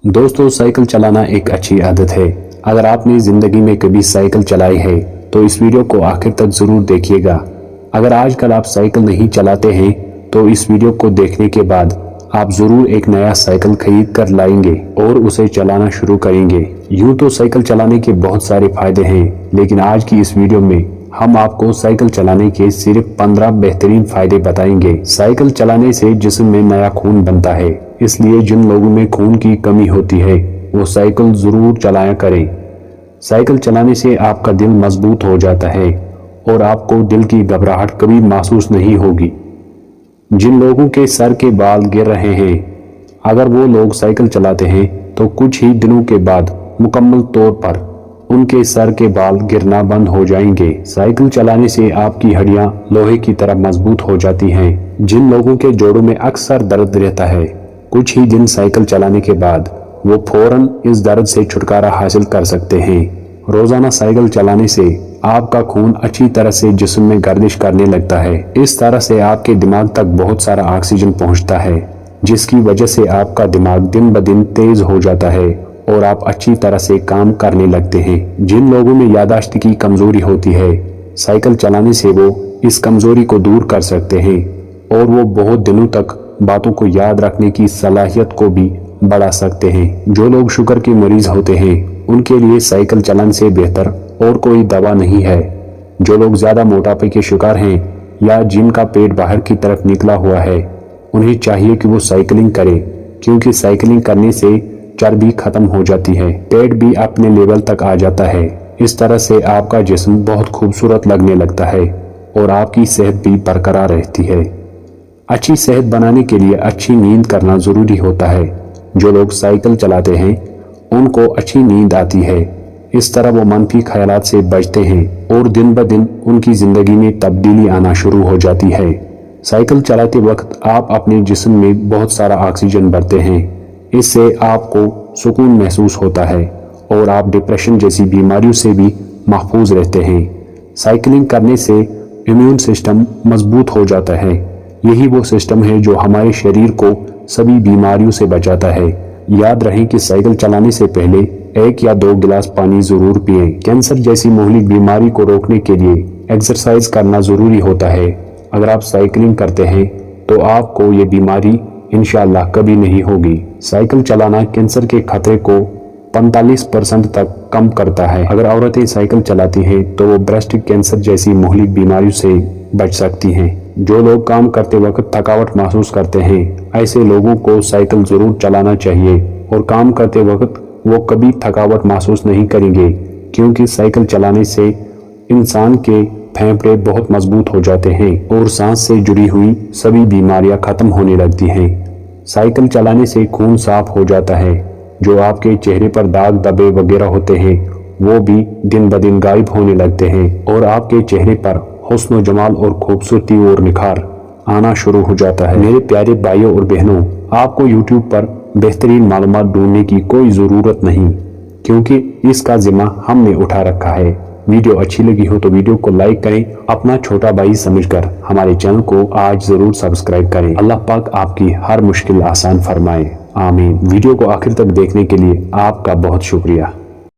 दोस्तों, साइकिल चलाना एक अच्छी आदत है। अगर आपने जिंदगी में कभी साइकिल चलाई है तो इस वीडियो को आखिर तक जरूर देखिएगा। अगर आजकल आप साइकिल नहीं चलाते हैं तो इस वीडियो को देखने के बाद आप जरूर एक नया साइकिल खरीद कर लाएंगे और उसे चलाना शुरू करेंगे। यूं तो साइकिल चलाने के बहुत सारे फायदे हैं, लेकिन आज की इस वीडियो में हम आपको साइकिल चलाने के सिर्फ 15 बेहतरीन फायदे बताएंगे। साइकिल चलाने से जिस्म में नया खून बनता है, इसलिए जिन लोगों में खून की कमी होती है वो साइकिल जरूर चलाया करें। साइकिल चलाने से आपका दिल मजबूत हो जाता है और आपको दिल की घबराहट कभी महसूस नहीं होगी। जिन लोगों के सर के बाल गिर रहे हैं, अगर वो लोग साइकिल चलाते हैं तो कुछ ही दिनों के बाद मुकम्मल तौर पर उनके सर के बाल गिरना बंद हो जाएंगे। साइकिल चलाने से आपकी हड्डियां लोहे की तरह मजबूत हो जाती हैं। जिन लोगों के जोड़ों में अक्सर दर्द रहता है, कुछ ही दिन साइकिल चलाने के बाद वो फौरन इस दर्द से छुटकारा हासिल कर सकते हैं। रोजाना साइकिल चलाने से आपका खून अच्छी तरह से जिस्म में गर्दिश करने लगता है। इस तरह से आपके दिमाग तक बहुत सारा ऑक्सीजन पहुंचता है, जिसकी वजह से आपका दिमाग दिन ब दिन तेज हो जाता है और आप अच्छी तरह से काम करने लगते हैं। जिन लोगों में याददाश्त की कमजोरी होती है, साइकिल चलाने से वो इस कमजोरी को दूर कर सकते हैं और वो बहुत दिनों तक बातों को याद रखने की सलाहियत को भी बढ़ा सकते हैं। जो लोग शुगर के मरीज होते हैं, उनके लिए साइकिल चलाने से बेहतर और कोई दवा नहीं है। जो लोग ज्यादा मोटापे के शिकार हैं या जिनका पेट बाहर की तरफ निकला हुआ है, उन्हें चाहिए कि वो साइकिलिंग करें, क्योंकि साइकिलिंग करने से चर्बी खत्म हो जाती है, पेट भी अपने लेवल तक आ जाता है। इस तरह से आपका जिस्म बहुत खूबसूरत लगने लगता है और आपकी सेहत भी बरकरार रहती है। अच्छी सेहत बनाने के लिए अच्छी नींद करना जरूरी होता है। जो लोग साइकिल चलाते हैं उनको अच्छी नींद आती है। इस तरह वो मनफी ख्यालात से बचते हैं और दिन ब दिन उनकी जिंदगी में तब्दीली आना शुरू हो जाती है। साइकिल चलाते वक्त आप अपने जिस्म में बहुत सारा ऑक्सीजन भरते हैं। इससे आपको सुकून महसूस होता है और आप डिप्रेशन जैसी बीमारियों से भी महफूज रहते हैं। साइकिलिंग करने से इम्यून सिस्टम मजबूत हो जाता है। यही वो सिस्टम है जो हमारे शरीर को सभी बीमारियों से बचाता है। याद रहे कि साइकिल चलाने से पहले 1 या 2 गिलास पानी जरूर पिएं। कैंसर जैसी मुहलिक बीमारी को रोकने के लिए एक्सरसाइज करना जरूरी होता है। अगर आप साइकिलिंग करते हैं तो आपको ये बीमारी इंशाअल्लाह कभी नहीं होगी। साइकिल चलाना कैंसर के खतरे को 45% तक कम करता है। अगर औरतें साइकिल चलाती हैं तो वो ब्रेस्ट कैंसर जैसी मुहलिक बीमारियों से बच सकती हैं। जो लोग काम करते वक्त थकावट महसूस करते हैं, ऐसे लोगों को साइकिल जरूर चलाना चाहिए और काम करते वक्त वो कभी थकावट महसूस नहीं करेंगे, क्योंकि साइकिल चलाने से इंसान के फेफड़े बहुत मजबूत हो जाते हैं और सांस से जुड़ी हुई सभी बीमारियां खत्म होने लगती हैं। साइकिल चलाने से खून साफ हो जाता है। जो आपके चेहरे पर दाग धब्बे वगैरह होते हैं वो भी दिन ब दिन गायब होने लगते हैं और आपके चेहरे पर हुस्न जमाल और खूबसूरती और निखार आना शुरू हो जाता है। मेरे प्यारे भाइयों और बहनों, आपको YouTube पर बेहतरीन मालूमात ढूंढने की कोई ज़रूरत नहीं, क्योंकि इसका जिम्मा हमने उठा रखा है। वीडियो अच्छी लगी हो तो वीडियो को लाइक करें। अपना छोटा भाई समझकर हमारे चैनल को आज जरूर सब्सक्राइब करें। अल्लाह पाक आपकी हर मुश्किल आसान फरमाए, आमीन। वीडियो को आखिर तक देखने के लिए आपका बहुत शुक्रिया।